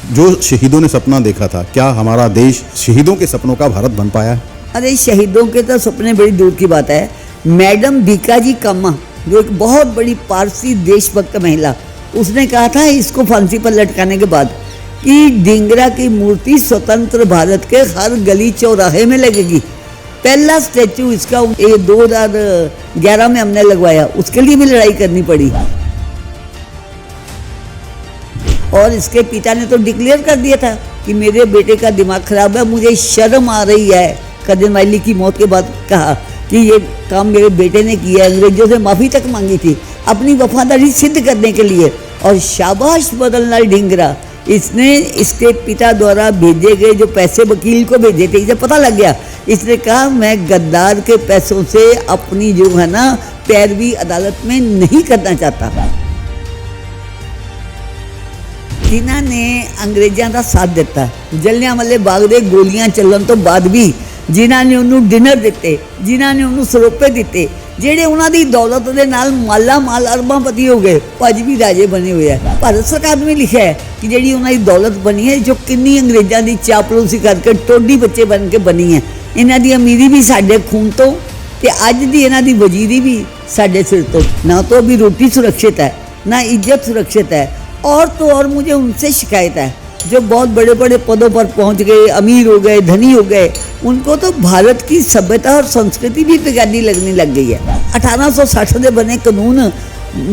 जो शहीदों ने सपना देखा था, क्या हमारा देश शहीदों के सपनों का भारत बन पाया है? अरे शहीदों के तो सपने बड़ी दूर की बात है। मैडम भीकाजी कामा, जो एक बहुत बड़ी पारसी देशभक्त महिला, उसने कहा था इसको फांसी पर लटकाने के बाद कि ढींगरा की मूर्ति स्वतंत्र भारत के हर गली चौराहे में लगेगी। पहला स्टैचू इसका 2011 में हमने लगवाया, उसके लिए भी लड़ाई करनी पड़ी। और इसके पिता ने तो डिक्लेयर कर दिया था कि मेरे बेटे का दिमाग खराब है, मुझे शर्म आ रही है। कर्जन वाइली की मौत के बाद कहा कि ये काम मेरे बेटे ने किया है। अंग्रेजों से माफ़ी तक मांगी थी अपनी वफादारी सिद्ध करने के लिए। और शाबाश मदन लाल ढींगरा, इसने इसके पिता द्वारा भेजे गए जो पैसे वकील को भेजे थे, इसे पता लग गया। इसने कहा मैं गद्दार के पैसों से अपनी जो है ना पैरवी अदालत में नहीं करना चाहता। जिन्हों ने अंग्रेज़ों का साथ दिता, जलियांवाले बाग दे गोलियां चलन तो बाद भी जिन्हों ने उन्होंने डिनर दिते, जिन्हों ने उन्होंने सरोपे दिते, ਜਿਹੜੇ ਉਹਨਾਂ ਦੀ दौलत ਦੇ ਨਾਲ ਮਾਲਾ ਮਾਲ अरबापति हो गए, ਅੱਜ भी राजे बने हुए हैं। भारत सरकार ने लिखा है कि ਜਿਹੜੀ ਉਹਨਾਂ ਦੀ दौलत बनी है, जो किन्नी अंग्रेज़ों की चापलूसी करके टोडी बच्चे बन के बनी है। इन्हों की अमीरी भी साढ़े खून तो ते अज दी इन्हों की वजीरी भी साढ़े सिर तो। ना तो अभी रोटी सुरक्षित है, ना इज्जत सुरक्षित है। और तो और मुझे उनसे शिकायत है जो बहुत बड़े बड़े पदों पर पहुंच गए, अमीर हो गए, धनी हो गए, उनको तो भारत की सभ्यता और संस्कृति भी बेगानी लगने लग गई है। 1860 के बने कानून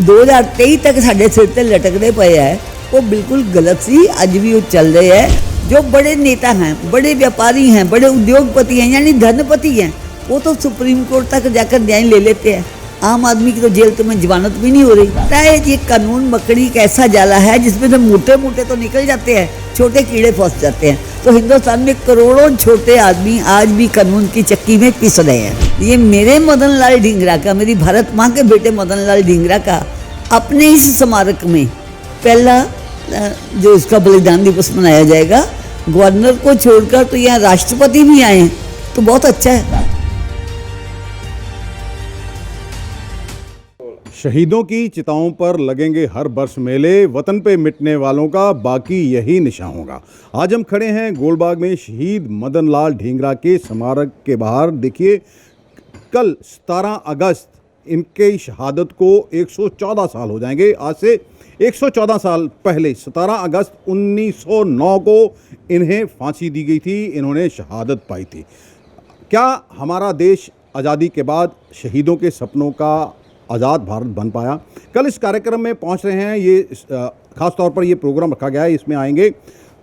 2023 तक साढ़े सिर ते लटकते पे है, वो बिल्कुल गलत सी। अज भी वो चल रहे हैं। जो बड़े नेता हैं, बड़े व्यापारी हैं, बड़े उद्योगपति हैं, यानी धनपति हैं, वो तो सुप्रीम कोर्ट तक जाकर न्याय ले लेते हैं। आम आदमी की तो जेल तो में जमानत भी नहीं हो रही। ये कानून मकड़ी एक ऐसा जाला है जिसमें से मोटे मोटे तो निकल जाते हैं, छोटे कीड़े फंस जाते हैं। तो हिंदुस्तान में करोड़ों छोटे आदमी आज भी कानून की चक्की में पिस रहे हैं। ये मेरे मदन लाल ढींगरा का, मेरी भारत माँ के बेटे मदन लाल ढींगरा का अपने इस स्मारक में पहला जो इसका बलिदान दिवस मनाया जाएगा। गवर्नर को छोड़कर तो यहाँ राष्ट्रपति भी आए तो बहुत अच्छा है। शहीदों की चिताओं पर लगेंगे हर वर्ष मेले, वतन पे मिटने वालों का बाकी यही निशान होगा। आज हम खड़े हैं गोलबाग में शहीद मदन लाल ढींगरा के स्मारक के बाहर। देखिए, कल 17 अगस्त इनके शहादत को 114 साल हो जाएंगे। आज से 114 साल पहले 17 अगस्त 1909 को इन्हें फांसी दी गई थी, इन्होंने शहादत पाई थी। क्या हमारा देश आज़ादी के बाद शहीदों के सपनों का आज़ाद भारत बन पाया? कल इस कार्यक्रम में पहुंच रहे हैं, ये ख़ास तौर पर ये प्रोग्राम रखा गया है, इसमें आएंगे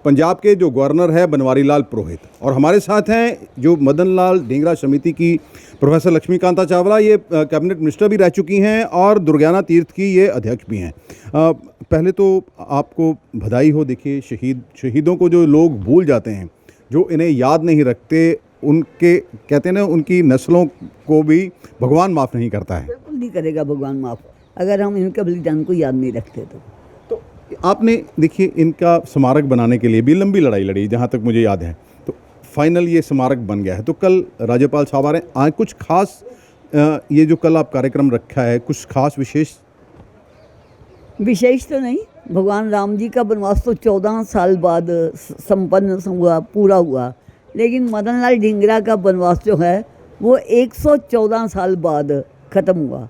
पंजाब के जो गवर्नर है बनवारी लाल पुरोहित, और हमारे साथ हैं जो मदन लाल ढींगरा समिति की प्रोफेसर लक्ष्मीकांता चावला, ये कैबिनेट मिनिस्टर भी रह चुकी हैं और दुर्गाना तीर्थ की ये अध्यक्ष भी हैं। पहले तो आपको बधाई हो। देखिए, शहीदों को जो लोग भूल जाते हैं, जो इन्हें याद नहीं रखते, उनके कहते हैं ना, उनकी नस्लों को भी भगवान माफ़ नहीं करता है। बिल्कुल नहीं करेगा भगवान माफ़, अगर हम इनके बलिदान को याद नहीं रखते तो आपने देखिए, इनका स्मारक बनाने के लिए भी लंबी लड़ाई लड़ी, जहाँ तक मुझे याद है। तो फाइनल ये स्मारक बन गया है। तो कल राज्यपाल साहब आ रहे हैं, आज कुछ खास ये जो कल आप कार्यक्रम रखा है, कुछ खास विशेष तो नहीं। भगवान राम जी का वनवास तो 14 साल बाद संपन्न हुआ, पूरा हुआ, लेकिन मदन लाल ढींगरा का वनवास जो है वो 114 साल बाद ख़त्म हुआ।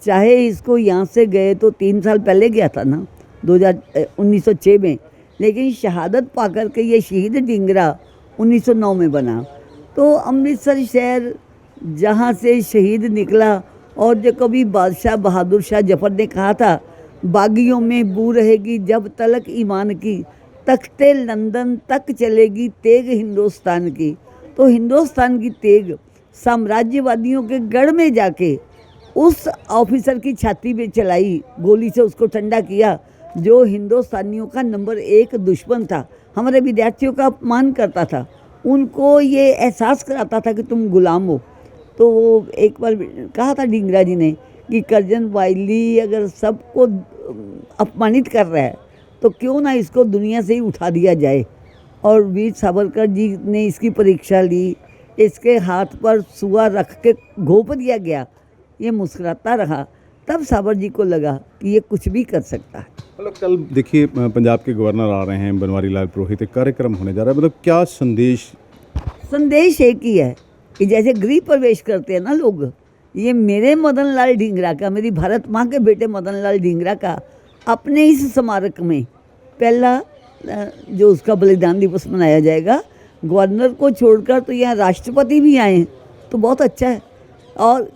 चाहे इसको यहाँ से गए तो 3 साल पहले गया था ना, 1906 में, लेकिन शहादत पाकर के ये शहीद ढींगरा 1909 में बना। तो अमृतसर शहर जहाँ से शहीद निकला, और जो कभी बादशाह बहादुर शाह जफर ने कहा था, बागियों में बू रहेगी जब तलक ईमान की, तख्ते लंदन तक चलेगी तेग हिंदुस्तान की। तो हिंदुस्तान की तेग साम्राज्यवादियों के गढ़ में जाके उस ऑफिसर की छाती में चलाई, गोली से उसको ठंडा किया, जो हिंदुस्तानियों का नंबर 1 दुश्मन था, हमारे विद्यार्थियों का अपमान करता था, उनको ये एहसास कराता था कि तुम गुलाम हो। तो एक बार कहा था ढींगरा जी ने कि कर्जन वाइली अगर सबको अपमानित कर रहा है तो क्यों ना इसको दुनिया से ही उठा दिया जाए। और वीर सावरकर जी ने इसकी परीक्षा ली, इसके हाथ पर सुआ रख के घोंप दिया गया, ये मुस्कुराता रहा। तब सावर जी को लगा कि ये कुछ भी कर सकता है। मतलब कल देखिए पंजाब के गवर्नर आ रहे हैं, बनवारी लाल पुरोहित, एक कार्यक्रम होने जा रहा है, मतलब क्या संदेश एक ही है कि जैसे गृह प्रवेश करते हैं ना लोग, ये मेरे मदन लाल ढींगरा का, मेरी भारत माँ के बेटे मदन लाल ढींगरा का अपने इस स्मारक में पहला जो उसका बलिदान दिवस मनाया जाएगा। गवर्नर को छोड़कर तो यहाँ राष्ट्रपति भी आए तो बहुत अच्छा है। और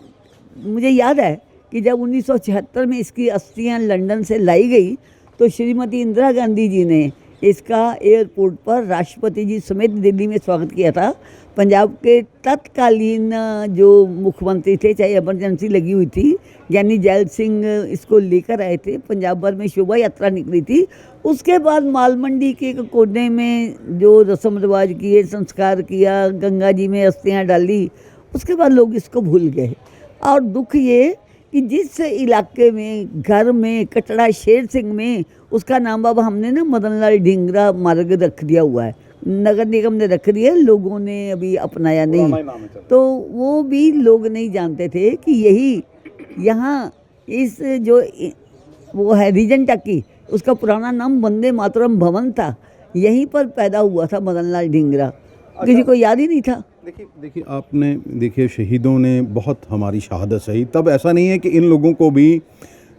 मुझे याद है कि जब 1976 में इसकी अस्थियाँ लंदन से लाई गई तो श्रीमती इंदिरा गांधी जी ने इसका एयरपोर्ट पर राष्ट्रपति जी समेत दिल्ली में स्वागत किया था। पंजाब के तत्कालीन जो मुख्यमंत्री थे, चाहे इमरजेंसी लगी हुई थी, ज्ञानी जैल सिंह इसको लेकर आए थे, पंजाब भर में शोभा यात्रा निकली थी। उसके बाद माल मंडी के एक कोने में जो रस्म रिवाज किए, संस्कार किया, गंगा जी में अस्थियाँ डाली, उसके बाद लोग इसको भूल गए। और दुख ये कि जिस इलाके में, घर में, कटरा शेर सिंह में उसका नाम अब हमने ना मदन लाल ढींगरा मार्ग रख दिया हुआ है, नगर निगम ने रख दिया, लोगों ने अभी अपनाया नहीं, तो वो भी लोग नहीं जानते थे कि यही यहाँ इस जो वो है रीजन टक्की, उसका पुराना नाम वंदे मातरम भवन था, यहीं पर पैदा हुआ था मदन लाल ढींगरा। किसी को याद ही नहीं था। देखिए आपने देखिए शहीदों ने बहुत हमारी शहादत सही, तब ऐसा नहीं है कि इन लोगों को भी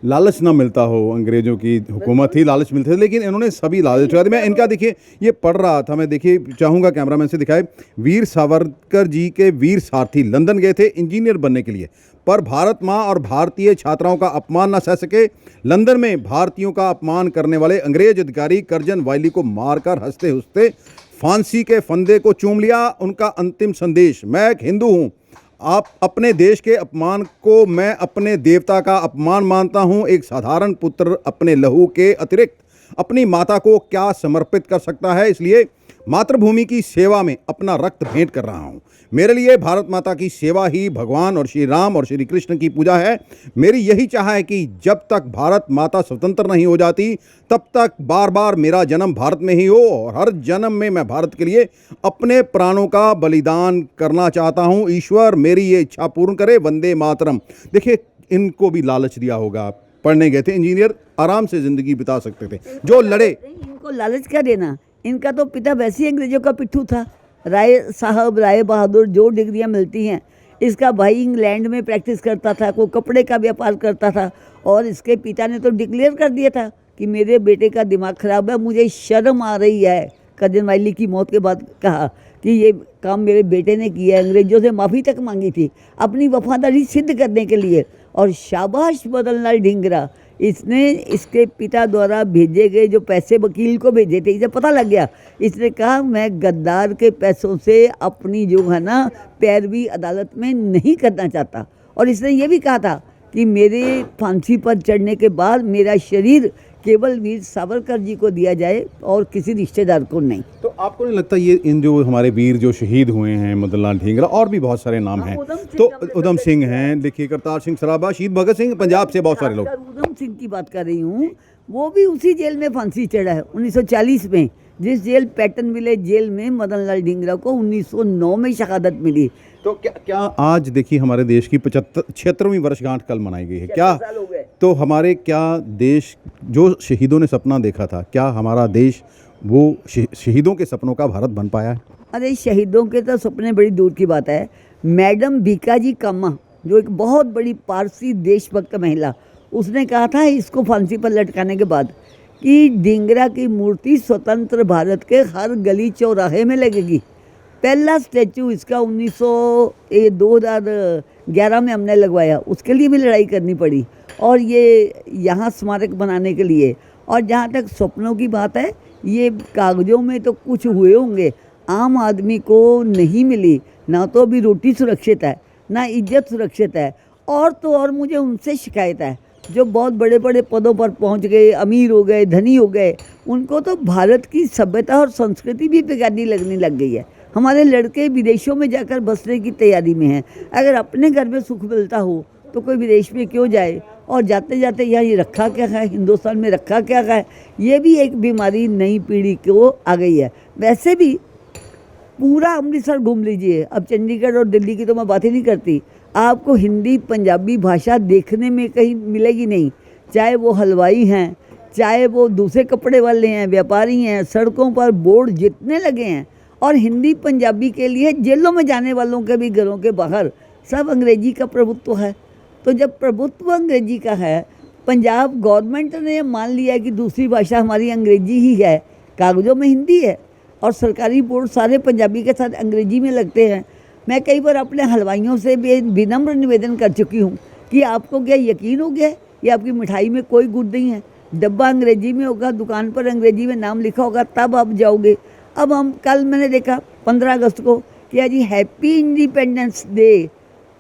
लालच ना मिलता हो, अंग्रेज़ों की हुकूमत थी, लालच मिलते थे, लेकिन इन्होंने सभी लालच उठा दिए। मैं इनका देखिए ये पढ़ रहा था, मैं देखिए चाहूँगा कैमरामैन से दिखाए, वीर सावरकर जी के वीर सारथी लंदन गए थे इंजीनियर बनने के लिए, पर भारत माँ और भारतीय छात्राओं का अपमान न सह सके, लंदन में भारतीयों का अपमान करने वाले अंग्रेज अधिकारी कर्जन वाइली को मारकर हंसते हंसते फांसी के फंदे को चूम लिया। उनका अंतिम संदेश, मैं एक हिंदू हूँ, आप अपने देश के अपमान को मैं अपने देवता का अपमान मानता हूँ। एक साधारण पुत्र अपने लहू के अतिरिक्त अपनी माता को क्या समर्पित कर सकता है, इसलिए मातृभूमि की सेवा में अपना रक्त भेंट कर रहा हूँ। मेरे लिए भारत माता की सेवा ही भगवान और श्री राम और श्री कृष्ण की पूजा है। मेरी यही चाह है कि जब तक भारत माता स्वतंत्र नहीं हो जाती तब तक बार बार मेरा जन्म भारत में ही हो, और हर जन्म में मैं भारत के लिए अपने प्राणों का बलिदान करना चाहता हूँ। ईश्वर मेरी ये इच्छा पूर्ण करे, वंदे मातरम। देखिए इनको भी लालच दिया होगा, पढ़ने गए थे, इंजीनियर आराम से ज़िंदगी बिता सकते थे, जो लड़े। इनको लालच क्या देना, इनका तो पिता वैसे ही अंग्रेजों का पिट्ठू था, राय साहब, राय बहादुर, जो डिग्रियां मिलती हैं। इसका भाई इंग्लैंड में प्रैक्टिस करता था, कोई कपड़े का व्यापार करता था, और इसके पिता ने तो डिक्लेयर कर दिया था कि मेरे बेटे का दिमाग खराब है, मुझे शर्म आ रही है। कर्जन वाइली की मौत के बाद कहा कि ये काम मेरे बेटे ने किया है, अंग्रेजों से माफ़ी तक मांगी थी अपनी वफादारी सिद्ध करने के लिए। और शाबाश मदन लाल ढींगरा, इसने इसके पिता द्वारा भेजे गए जो पैसे वकील को भेजे थे, इसे पता लग गया, इसने कहा मैं गद्दार के पैसों से अपनी जो है ना पैरवी अदालत में नहीं करना चाहता। और इसने ये भी कहा था कि मेरे फांसी पर चढ़ने के बाद मेरा शरीर केवल वीर सावरकर जी को दिया जाए और किसी रिश्तेदार को नहीं। तो आपको नहीं लगता ये इन जो हमारे वीर जो शहीद हुए हैं, मदन लाल ढींगरा, और भी बहुत सारे नाम हैं, तो उधम सिंह हैं, देखिए करतार सिंह सराभा, शहीद भगत सिंह, पंजाब से बहुत सारे लोग। उधम सिंह की बात कर रही हूँ, वो भी उसी जेल में फांसी चढ़ा है 1940 में, जिस जेल पैटर्न विलेज जेल में मदन लाल ढींगरा को 1909 में शहादत मिली। तो क्या आज देखिए हमारे देश की 76वीं वर्षगांठ कल मनाई गई है, क्या तो हमारे क्या देश जो शहीदों ने सपना देखा था, क्या हमारा देश वो शहीदों के सपनों का भारत बन पाया है? अरे शहीदों के तो सपने बड़ी दूर की बात है। मैडम भीकाजी कामा, जो एक बहुत बड़ी पारसी देशभक्त महिला, उसने कहा था इसको फांसी पर लटकाने के बाद कि ढींगरा की मूर्ति स्वतंत्र भारत के हर गली चौराहे में लगेगी। पहला स्टैचू इसका 2011 में हमने लगवाया, उसके लिए भी लड़ाई करनी पड़ी, और ये यहाँ स्मारक बनाने के लिए। और जहाँ तक सपनों की बात है, ये कागजों में तो कुछ हुए होंगे, आम आदमी को नहीं मिली, ना तो अभी रोटी सुरक्षित है, ना इज्जत सुरक्षित है। और तो और मुझे उनसे शिकायत है जो बहुत बड़े बड़े पदों पर पहुंच गए, अमीर हो गए, धनी हो गए, उनको तो भारत की सभ्यता और संस्कृति भी बेगानी लगने लग गई है। हमारे लड़के विदेशों में जाकर बसने की तैयारी में हैं। अगर अपने घर में सुख मिलता हो तो कोई विदेश में क्यों जाए, और जाते जाते यहाँ ये रखा क्या है, हिंदुस्तान में रखा क्या है, ये भी एक बीमारी नई पीढ़ी को आ गई है। वैसे भी पूरा अमृतसर घूम लीजिए, अब चंडीगढ़ और दिल्ली की तो मैं बात ही नहीं करती, आपको हिंदी पंजाबी भाषा देखने में कहीं मिलेगी नहीं। चाहे वो हलवाई हैं, चाहे वो दूसरे कपड़े वाले हैं, व्यापारी हैं, सड़कों पर बोर्ड जितने लगे हैं, और हिंदी पंजाबी के लिए जेलों में जाने वालों के भी घरों के बाहर सब अंग्रेजी का प्रभुत्व है। तो जब प्रभुत्व अंग्रेजी का है, पंजाब गवर्नमेंट ने मान लिया कि दूसरी भाषा हमारी अंग्रेजी ही है, कागज़ों में हिंदी है और सरकारी बोर्ड सारे पंजाबी के साथ अंग्रेजी में लगते हैं। मैं कई बार अपने हलवाइयों से भी विनम्र निवेदन कर चुकी हूँ कि आपको क्या यकीन हो गया कि आपकी मिठाई में कोई गुड़ नहीं है, डब्बा अंग्रेजी में होगा, दुकान पर अंग्रेजी में नाम लिखा होगा, तब आप जाओगे। अब हम कल मैंने देखा 15 अगस्त को कि जी हैप्पी इंडिपेंडेंस डे।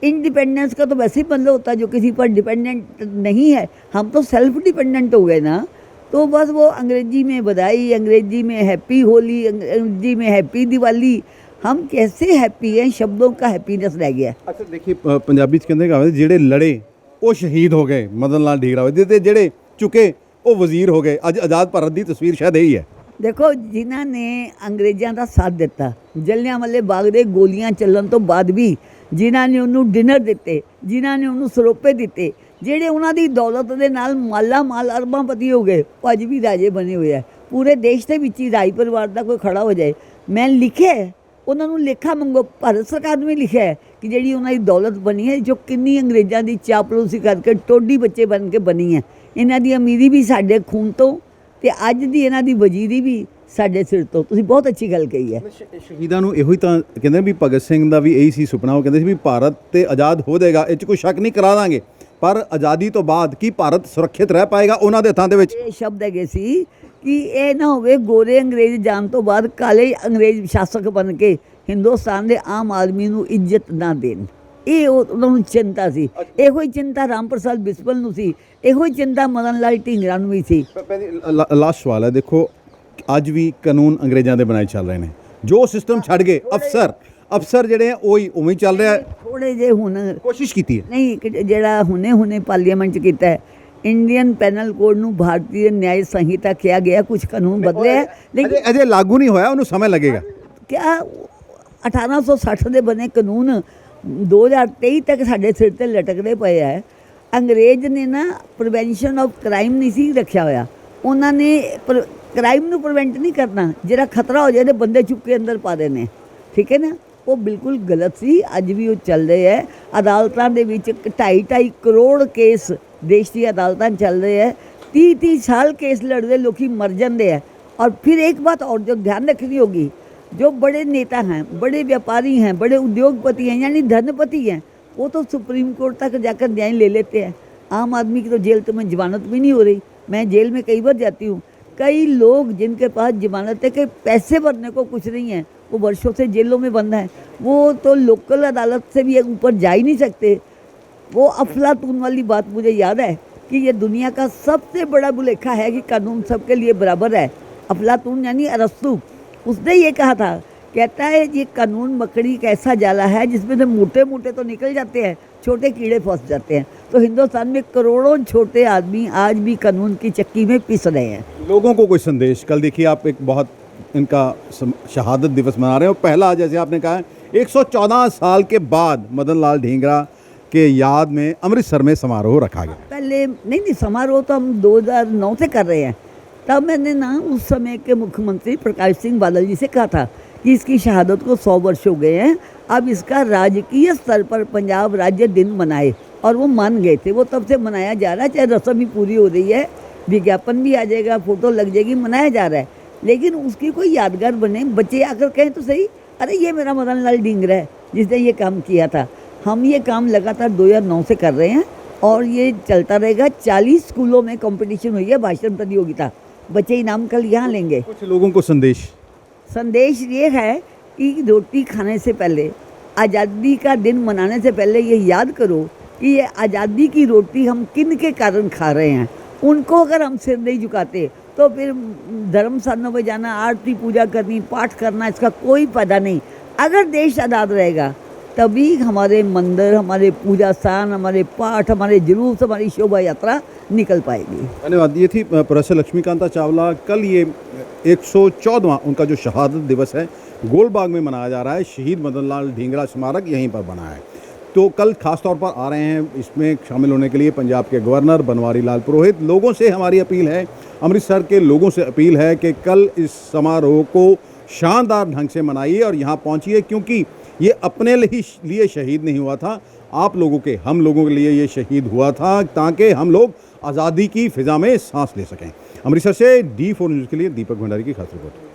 इंडिपेंडेंस का तो वैसे ही मतलब होता है जो किसी पर डिपेंडेंट नहीं है, हम तो सेल्फ डिपेंडेंट हो गए ना। तो बस वो अंग्रेजी में बधाई, अंग्रेजी में हैप्पी होली, अंग्रेजी में हैप्पी दिवाली, हम कैसे हैप्पी हैं, शब्दों का हैप्पीनेस रह गया। अच्छा देखिए, पंजाबी च कहते कहावत ਜਿਹੜੇ ਲੜੇ ਉਹ ਸ਼ਹੀਦ ਹੋ ਗਏ ਮਦਨ ਲਾਲ ਢੀਂਗਰਾ ਤੇ ਜਿਹੜੇ ਝੁਕੇ ਉਹ ਵਜ਼ੀਰ ਹੋ ਗਏ। ਅੱਜ ਆਜ਼ਾਦ ਭਾਰਤ ਦੀ ਤਸਵੀਰ ਸ਼ਾਇਦ ਇਹੀ ਹੈ। ਦੇਖੋ, ਜਿਨ੍ਹਾਂ ਨੇ ਅੰਗਰੇਜ਼ਾਂ ਦਾ ਸਾਥ ਦਿੱਤਾ, ਜਲਿਆਂਵਾਲੇ ਬਾਗ ਦੇ ਗੋਲੀਆਂ ਚੱਲਣ ਤੋਂ ਬਾਅਦ ਵੀ ਜਿਨ੍ਹਾਂ ਨੇ ਉਹਨੂੰ ਡਿਨਰ ਦਿੱਤੇ, ਜਿਨ੍ਹਾਂ ਨੇ ਉਹਨੂੰ ਸਰੋਪੇ ਦਿੱਤੇ, ਜਿਹੜੇ ਉਹਨਾਂ ਦੀ ਦੌਲਤ ਦੇ ਨਾਲ ਮਾਲਾ ਮਾਲ ਅਰਬਾਂਪਤੀ ਹੋ ਗਏ, ਉਹ ਅੱਜ ਵੀ ਰਾਜੇ ਬਣੇ ਹੋਏ ਆ। ਪੂਰੇ ਦੇਸ਼ ਦੇ ਵਿੱਚ ਹੀ ਰਾਜ ਪਰਿਵਾਰ ਦਾ ਕੋਈ ਖੜਾ ਹੋ ਜਾਏ, ਮੈਂ ਲਿਖਿਆ ਉਹਨਾਂ ਨੂੰ ਲੇਖਾ ਮੰਗੋ। ਭਾਰਤ ਸਰਕਾਰ ਨੇ ਵੀ ਲਿਖਿਆ ਹੈ ਕਿ ਜਿਹੜੀ ਉਹਨਾਂ ਦੀ ਦੌਲਤ ਬਣੀ ਹੈ, ਜੋ ਕਿੰਨੀ ਅੰਗਰੇਜ਼ਾਂ ਦੀ ਚਾਪਲੂਸੀ ਕਰਕੇ ਟੋਡੀ ਬੱਚੇ ਬਣ ਕੇ ਬਣੀ ਹੈ, ਇਹਨਾਂ ਦੀ ਅਮੀਰੀ ਵੀ ਸਾਡੇ ਖੂਨ ਤੋਂ ਤੇ ਅੱਜ ਦੀ ਇਹਨਾਂ ਦੀ ਵਜ਼ੀਰੀ ਵੀ ਸਾਡੇ ਸਿਰ ਤੋਂ। ਤੁਸੀਂ ਬਹੁਤ ਅੱਛੀ ਗੱਲ ਕਹੀ ਹੈ। ਸ਼ਹੀਦਾਂ ਨੂੰ ਇਹੋ ਹੀ ਤਾਂ ਕਹਿੰਦੇ ਵੀ ਭਗਤ ਸਿੰਘ ਦਾ ਵੀ ਇਹੀ ਸੀ ਸੁਪਨਾ। ਉਹ ਕਹਿੰਦੇ ਸੀ ਵੀ ਭਾਰਤ ਤੇ ਆਜ਼ਾਦ ਹੋ ਜਾਏਗਾ, ਇਹ 'ਚ ਕੋਈ ਸ਼ੱਕ ਨਹੀਂ, ਕਰਾ ਦਾਂਗੇ, ਪਰ ਆਜ਼ਾਦੀ ਤੋਂ ਬਾਅਦ ਕੀ ਭਾਰਤ ਸੁਰੱਖਿਅਤ ਰਹਿ ਪਾਏਗਾ ਉਹਨਾਂ ਦੇ ਹੱਥਾਂ ਦੇ ਵਿੱਚ? ਇਹ ਸ਼ਬਦ ਹੈਗੇ ਸੀ ਕਿ ਇਹ ਨਾ ਹੋਵੇ ਗੋਰੇ ਅੰਗਰੇਜ਼ ਜਾਣ ਤੋਂ ਬਾਅਦ ਕਾਲੇ ਅੰਗਰੇਜ਼ ਸ਼ਾਸਕ ਬਣ ਕੇ ਹਿੰਦੁਸਤਾਨ ਦੇ ਆਮ ਆਦਮੀ ਨੂੰ ਇੱਜ਼ਤ ਨਾ ਦੇਣ। ਇਹ ਉਹਨਾਂ ਨੂੰ ਚਿੰਤਾ ਸੀ। ਇਹੋ ਹੀ ਚਿੰਤਾ ਰਾਮ ਪ੍ਰਸਾਦ ਬਿਸਮਲ ਨੂੰ ਸੀ, ਇਹੋ ਹੀ ਚਿੰਤਾ ਮਦਨ ਲਾਲ ਢੀਂਗਰਾ ਨੂੰ ਵੀ ਸੀ। ਲਾਸਟ ਸਵਾਲ ਹੈ, ਦੇਖੋ ਅੱਜ ਵੀ ਕਾਨੂੰਨ ਅੰਗਰੇਜ਼ਾਂ ਦੇ ਬਣਾਏ ਚੱਲ ਰਹੇ ਨੇ, ਜੋ ਸਿਸਟਮ ਛੱਡ ਗਏ ਅਫਸਰ ਜਿਹੜੇ ਆ ਉਹੀ ਉਵੇਂ ਹੀ ਚੱਲ ਰਿਹਾ। ਥੋੜੇ ਜੇ ਹੁਣ ਕੋਸ਼ਿਸ਼ ਕੀਤੀ ਹੈ ਨਹੀਂ, ਜਿਹੜਾ ਹੁਣੇ ਪਾਰਲੀਮੈਂਟ 'ਚ ਕੀਤਾ ਹੈ, ਇੰਡੀਅਨ ਪੈਨਲ ਕੋਡ ਨੂੰ ਭਾਰਤੀ ਨਿਆਇ ਸੰਹਿਤਾ ਕਿਹਾ ਗਿਆ, ਕੁਝ ਕਾਨੂੰਨ ਬਦਲੇ ਹੈ ਲੇਕਿਨ ਅਜੇ ਲਾਗੂ ਨਹੀਂ ਹੋਇਆ, ਉਹਨੂੰ ਸਮਾਂ ਲੱਗੇਗਾ। ਕਿਆ 1860 ਦੇ ਬਣੇ ਕਾਨੂੰਨ 2023 ਤੱਕ ਸਾਡੇ ਸਿਰ ਤੇ ਲਟਕਦੇ ਪਏ ਹੈ। ਅੰਗਰੇਜ਼ ਨੇ ਨਾ ਪ੍ਰੀਵੈਂਸ਼ਨ ਆਫ ਕ੍ਰਾਈਮ ਨਹੀਂ ਸੀ ਰੱਖਿਆ ਹੋਇਆ, ਉਹਨਾਂ ਨੇ ਕ੍ਰਾਈਮ ਨੂੰ ਪ੍ਰੀਵੈਂਟ ਨਹੀਂ ਕਰਨਾ, ਜਿਹੜਾ ਖਤਰਾ ਹੋ ਜਾਏ ਤੇ ਬੰਦੇ ਚੁੱਕ ਕੇ ਅੰਦਰ ਪਾ ਦੇਣੇ, ਠੀਕ ਹੈ ਨਾ। ਉਹ ਬਿਲਕੁਲ ਗਲਤ ਸੀ। ਅੱਜ ਵੀ ਉਹ ਚੱਲ ਰਹੇ ਹੈ ਅਦਾਲਤਾਂ ਦੇ ਵਿੱਚ 2.5 ਕਰੋੜ ਕੇਸ ਦੇਸ਼ ਦੀ ਅਦਾਲਤਾਂ ਚੱਲ ਰਹੇ ਹੈ। 30 साल केस लड़ते लोग मर जाते हैं। और फिर एक बात और जो ध्यान रखनी होगी, जो बड़े नेता हैं, बड़े व्यापारी हैं, बड़े उद्योगपति हैं, यानी धनपति हैं, वो तो सुप्रीम कोर्ट तक जाकर न्याय ले लेते हैं। आम आदमी की तो जेल तो में जमानत भी नहीं हो रही। मैं जेल में कई बार जाती हूँ, कई लोग जिनके पास जमानत है कि पैसे भरने को कुछ नहीं है, वो वर्षों से जेलों में बंद हैं, वो तो लोकल अदालत से भी ऊपर जा ही नहीं सकते। वो अफलातून वाली बात मुझे याद है कि ये दुनिया का सबसे बड़ा भुलेखा है कि कानून सबके लिए बराबर है। अफलातून यानी अरस्तु, उसने ये कहा था, कहता है ये कानून मकड़ी का ऐसा जाला है जिसमें से मोटे मोटे तो निकल जाते हैं, छोटे कीड़े फंस जाते हैं। तो हिंदुस्तान में करोड़ों छोटे आदमी आज भी कानून की चक्की में पिस रहे हैं। लोगों को कोई संदेश? कल देखिए आप एक बहुत इनका शहादत दिवस मना रहे हो, पहला जैसे आपने कहा 114 साल के बाद मदन लाल ढींगरा के याद में अमृतसर में समारोह रखा गया। पहले नहीं, समारोह तो हम 2009 से कर रहे हैं। तब मैंने ना उस समय के मुख्यमंत्री प्रकाश सिंह बादल जी से कहा था कि इसकी शहादत को 100 वर्ष हो गए हैं, अब इसका राजकीय स्तर पर पंजाब राज्य दिन मनाए, और वो मान गए थे। वो तब से मनाया जा रहा है, चाहे रस्म ही पूरी हो रही है, विज्ञापन भी आ जाएगा, फोटो लग जाएगी, मनाया जा रहा है। लेकिन उसकी कोई यादगार बने, बच्चे आकर कहें तो सही, अरे ये मेरा मदन लाल ढींगरा है जिसने ये काम किया था। हम ये काम लगातार 2009 से कर रहे हैं और ये चलता रहेगा। 40 स्कूलों में कंपटीशन हुई है, भाषण प्रतियोगिता, बच्चे इनाम कल यहाँ लेंगे। कुछ लोगों को संदेश ये है कि रोटी खाने से पहले, आज़ादी का दिन मनाने से पहले ये याद करो कि ये आज़ादी की रोटी हम किन के कारण खा रहे हैं। उनको अगर हम सिर नहीं झुकाते तो फिर धर्म स्थानों पर जाना, आरती पूजा करनी, पाठ करना, इसका कोई फायदा नहीं। अगर देश आज़ाद रहेगा तभी हमारे मंदिर, हमारे पूजा स्थान, हमारे पाठ, हमारे जुलूस, हमारी शोभा यात्रा निकल पाएगी। धन्यवाद। ये थी प्रोफेसर लक्ष्मीकांता चावला। कल ये 114वां उनका जो शहादत दिवस है गोलबाग में मनाया जा रहा है। शहीद मदन लाल ढींगरा स्मारक यहीं पर बना है। तो कल खास तौर पर आ रहे हैं इसमें शामिल होने के लिए पंजाब के गवर्नर बनवारी लाल पुरोहित। लोगों से हमारी अपील है, अमृतसर के लोगों से अपील है कि कल इस समारोह को शानदार ढंग से मनाइए और यहाँ पहुँचिए, क्योंकि ये अपने लिए शहीद नहीं हुआ था, आप लोगों के, हम लोगों के लिए ये शहीद हुआ था ताकि हम लोग आज़ादी की फ़िज़ा में सांस ले सकें। अमृतसर से D4 न्यूज़ के लिए दीपक भंडारी की खास रिपोर्ट।